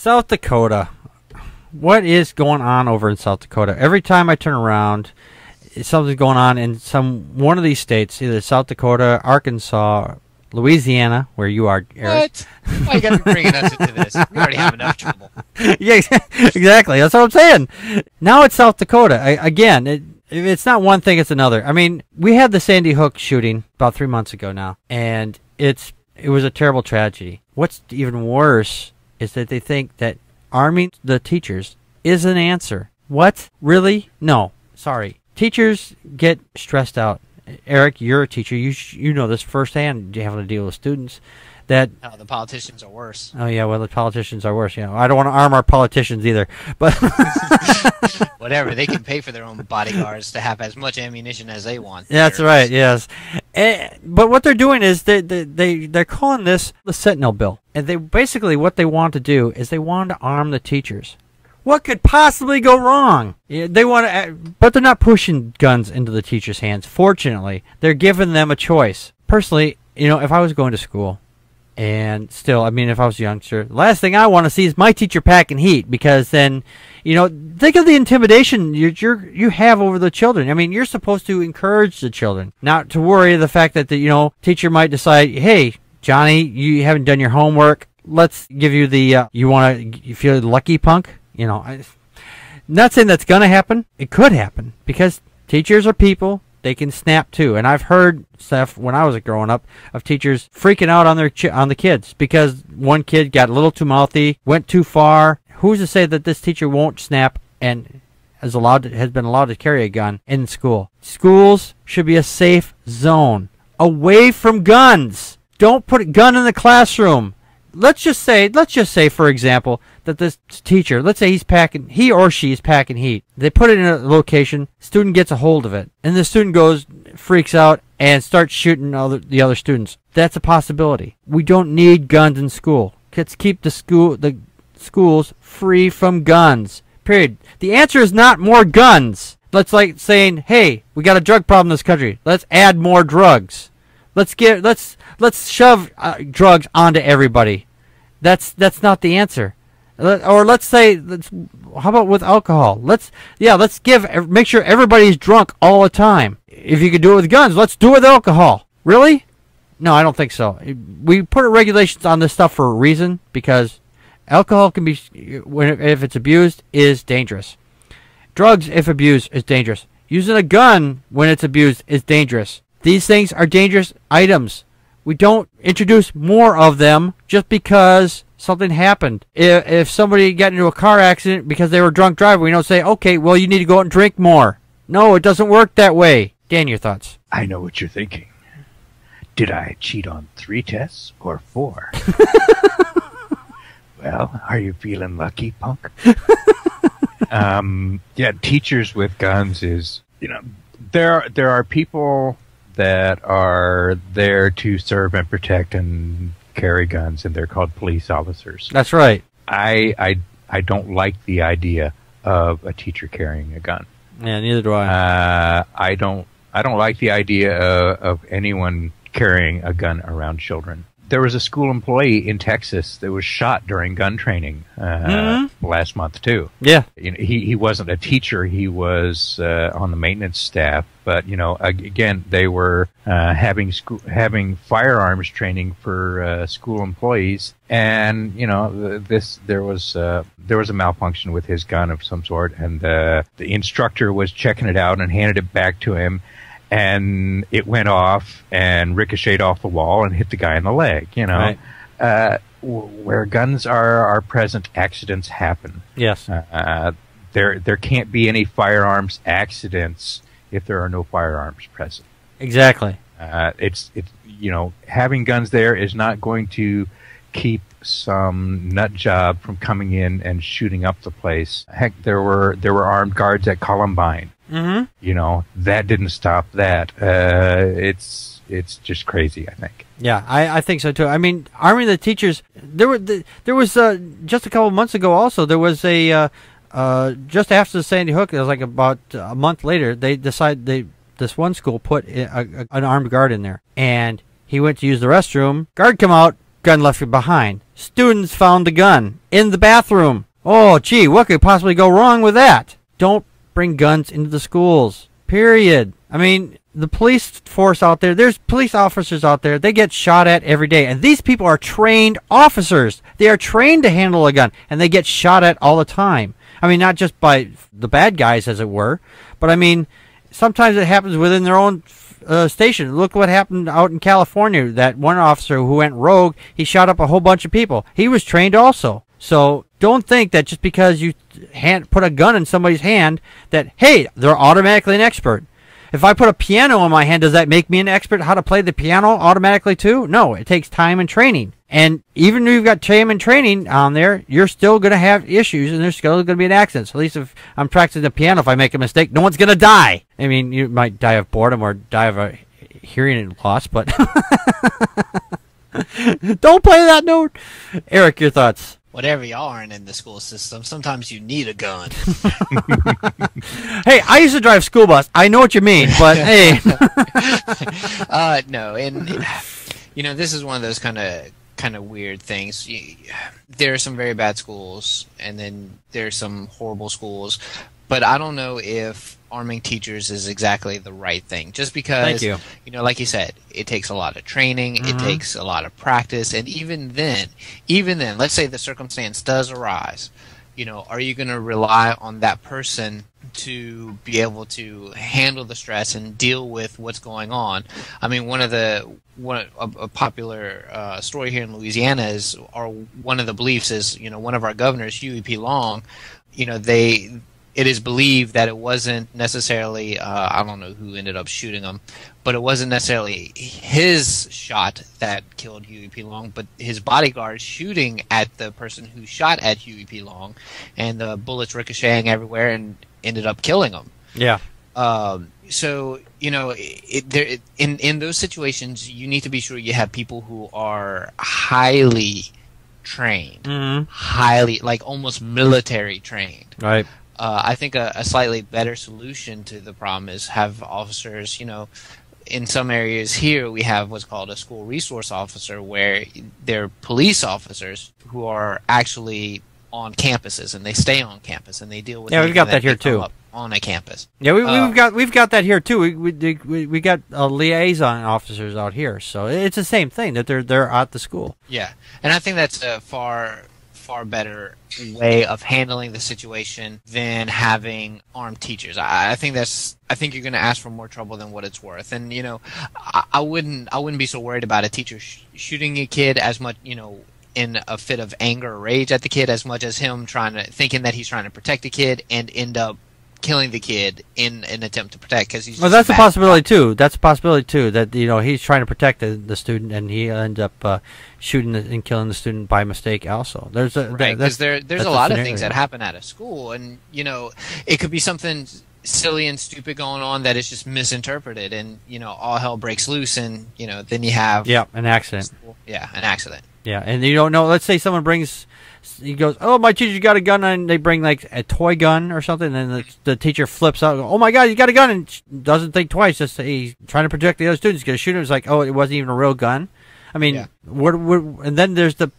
South Dakota. What is going on over in South Dakota? Every time I turn around, something's going on in one of these states, either South Dakota, Arkansas, Louisiana, where you are, Eric. What? Why you gotta be bringing us into this? We already have enough trouble. Yeah, exactly. That's what I'm saying. Now it's South Dakota. Again, it's not one thing, it's another. I mean, we had the Sandy Hook shooting about 3 months ago now, and it was a terrible tragedy. What's even worse is that they think that arming the teachers is an answer. What? Really? No. Sorry. Teachers get stressed out. Eric, you're a teacher. You know this firsthand. You having to deal with students that... No, the politicians are worse. Oh, yeah, well, the politicians are worse. You know, I don't want to arm our politicians either. But whatever. They can pay for their own bodyguards to have as much ammunition as they want. That's right, yes. But what they're doing is they're calling this the Sentinel Bill. And they basically, what they want to do is they want to arm the teachers. What could possibly go wrong? They want to, but they're not pushing guns into the teachers' hands. Fortunately, they're giving them a choice. Personally, you know, if I was going to school, and still, I mean, if I was a youngster, the last thing I want to see is my teacher packing heat, because then, you know, think of the intimidation you have over the children. I mean, you're supposed to encourage the children, not to worry the fact that the, you know, teacher might decide, hey, Johnny, you haven't done your homework. Let's give you the you feel lucky, punk. You know, I'm not saying that's going to happen. It could happen because teachers are people. They can snap too. And I've heard stuff when I was growing up of teachers freaking out on the kids because one kid got a little too mouthy, went too far. Who's to say that this teacher won't snap and has been allowed to carry a gun in school? Schools should be a safe zone away from guns. Don't put a gun in the classroom. Let's just say, for example, that this teacher, let's say he or she is packing heat. They put it in a location, student gets a hold of it, and the student freaks out, and starts shooting the other students. That's a possibility. We don't need guns in school. Let's keep the schools free from guns. Period. The answer is not more guns. That's like saying, hey, we got a drug problem in this country. Let's add more drugs. Let's shove drugs onto everybody. That's not the answer. Or let's say, how about with alcohol? Let's make sure everybody's drunk all the time. If you could do it with guns, let's do it with alcohol. Really? No, I don't think so. We put regulations on this stuff for a reason, because alcohol can be, if it's abused, is dangerous. Drugs, if abused, is dangerous. Using a gun when it's abused is dangerous. These things are dangerous items. We don't introduce more of them just because something happened. If somebody got into a car accident because they were drunk driving, we don't say, okay, well, you need to go out and drink more. No, it doesn't work that way. Dan, your thoughts? I know what you're thinking. Did I cheat on 3 tests or 4? Well, are you feeling lucky, punk? Yeah, teachers with guns is, you know, there are people that are there to serve and protect and carry guns, and they're called police officers. That's right. I don't like the idea of a teacher carrying a gun. Yeah, neither do I. I don't like the idea of anyone carrying a gun around children. There was a school employee in Texas that was shot during gun training last month too. Yeah, you know, he wasn't a teacher; he was on the maintenance staff. But you know, again, they were having firearms training for school employees, and you know, there was a malfunction with his gun of some sort, and the instructor was checking it out and handed it back to him. And it went off and ricocheted off the wall and hit the guy in the leg. You know, right. Where guns are present, accidents happen. Yes. There can't be any firearms accidents if there are no firearms present. Exactly. It's you know, having guns there is not going to keep some nut job from coming in and shooting up the place. Heck, there were armed guards at Columbine. Mm-hmm. You know, that didn't stop that. It's just crazy, I think. Yeah, I think so too. I mean, arming the teachers. There was just a couple of months ago. Also, there was a just after the Sandy Hook. It was like about a month later. They decided this one school put an armed guard in there, and he went to use the restroom. Guard come out, gun left behind. Students found a gun in the bathroom. Oh, gee, what could possibly go wrong with that? Don't bring guns into the schools. Period. I mean, the police force out there, there's police officers out there, they get shot at every day. And these people are trained officers. They are trained to handle a gun, and they get shot at all the time. I mean, not just by the bad guys, as it were, but I mean, sometimes it happens within their own station. Look what happened out in California. That one officer who went rogue, he shot up a whole bunch of people. He was trained also. So don't think that just because you put a gun in somebody's hand that, hey, they're automatically an expert. If I put a piano in my hand, does that make me an expert how to play the piano automatically too? No, it takes time and training. And even if you've got time and training on there, you're still going to have issues, and there's still going to be an accident. So at least if I'm practicing the piano, if I make a mistake, no one's going to die. I mean, you might die of boredom or die of a hearing loss, but don't play that note. Eric, your thoughts? Whatever y'all aren't in the school system, sometimes you need a gun. Hey, I used to drive school bus. I know what you mean, but hey. No, and you know, this is one of those kind of weird things. There are some very bad schools, and then there's some horrible schools. But I don't know if arming teachers is exactly the right thing. Just because, you know, like you said, it takes a lot of training, it takes a lot of practice, and even then, let's say the circumstance does arise, you know, are you going to rely on that person to be able to handle the stress and deal with what's going on? I mean, a popular story here in Louisiana is, or one of the beliefs is, you know, one of our governors, Huey P. Long, you know, it is believed that it wasn't necessarily, I don't know who ended up shooting him, but it wasn't necessarily his shot that killed Huey P. Long, but his bodyguard shooting at the person who shot at Huey P. Long, and the bullets ricocheting everywhere and ended up killing him. Yeah. So, you know, in those situations, you need to be sure you have people who are highly trained, highly, like almost military trained. Right. I think a slightly better solution to the problem is have officers, you know, in some areas here we have what's called a school resource officer, where they're police officers who are actually on campuses, and they stay on campus, and they deal with we've got that here too on a campus. Yeah, we've got that here too. We got liaison officers out here, so it's the same thing that they're at the school. Yeah, and I think that's a far better way of handling the situation than having armed teachers. I think you're going to ask for more trouble than what it's worth. And you know, I wouldn't be so worried about a teacher shooting a kid as much, you know, in a fit of anger or rage at the kid, as much as him thinking that he's trying to protect the kid and end up killing the kid in an attempt to protect, because he's that's a possibility too. That's a possibility too, that, you know, he's trying to protect the student, and he ends up shooting and killing the student by mistake also. There's there's a lot of things that happen at a school, and you know, it could be something silly and stupid going on that is just misinterpreted, and you know, all hell breaks loose, and you know, then you have an accident. An accident. Yeah, and you don't know. Let's say someone he goes, "Oh, my teacher got a gun," and they bring like a toy gun or something, and the teacher flips out. "Oh my God, you got a gun!" and doesn't think twice. Just he's trying to protect the other students. He's gonna shoot him. It's like, oh, it wasn't even a real gun. I mean, and then there's the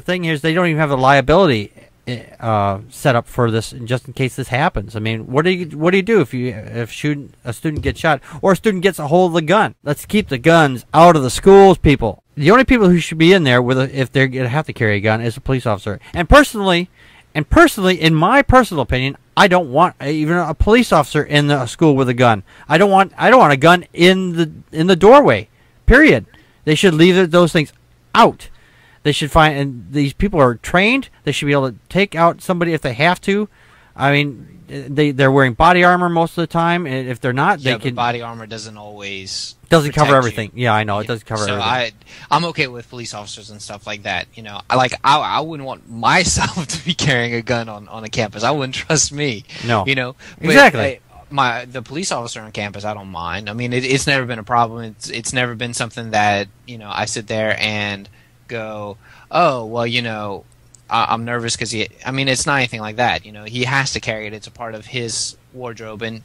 thing here is they don't even have a liability set up for this, just in case this happens. I mean, what do you do if a student gets shot, or a student gets a hold of the gun? Let's keep the guns out of the schools, people. The only people who should be in there if they're going to have to carry a gun is a police officer. And personally, in my personal opinion, I don't want even a police officer in the school with a gun. I don't want a gun in the doorway. Period. They should leave those things out. They should find, and these people are trained. They should be able to take out somebody if they have to. I mean, they're wearing body armor most of the time, and if they're not, they can. Body armor doesn't always cover everything. Yeah, I know it doesn't cover everything. So I'm okay with police officers and stuff like that. You know, I wouldn't want myself to be carrying a gun on a campus. I wouldn't trust me. No, you know, exactly. The police officer on campus, I don't mind. I mean, it's never been a problem. It's never been something that, you know, I sit there and go, oh, well, you know, I'm nervous because it's not anything like that. You know, he has to carry it. It's a part of his wardrobe. And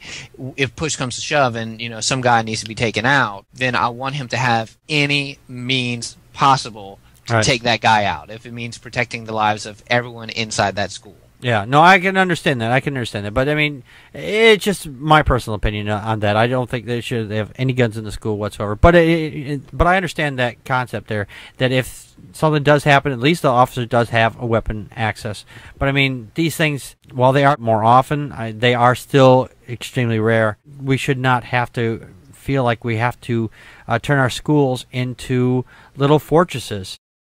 if push comes to shove and, you know, some guy needs to be taken out, then I want him to have any means possible Right. take that guy out, if it means protecting the lives of everyone inside that school. Yeah, no, I can understand that. I can understand that. But, I mean, it's just my personal opinion on that. I don't think they should have any guns in the school whatsoever. But but I understand that concept there, that if something does happen, at least the officer does have a weapon access. But, I mean, these things, while they are more often, they are still extremely rare. We should not have to feel like we have to turn our schools into little fortresses.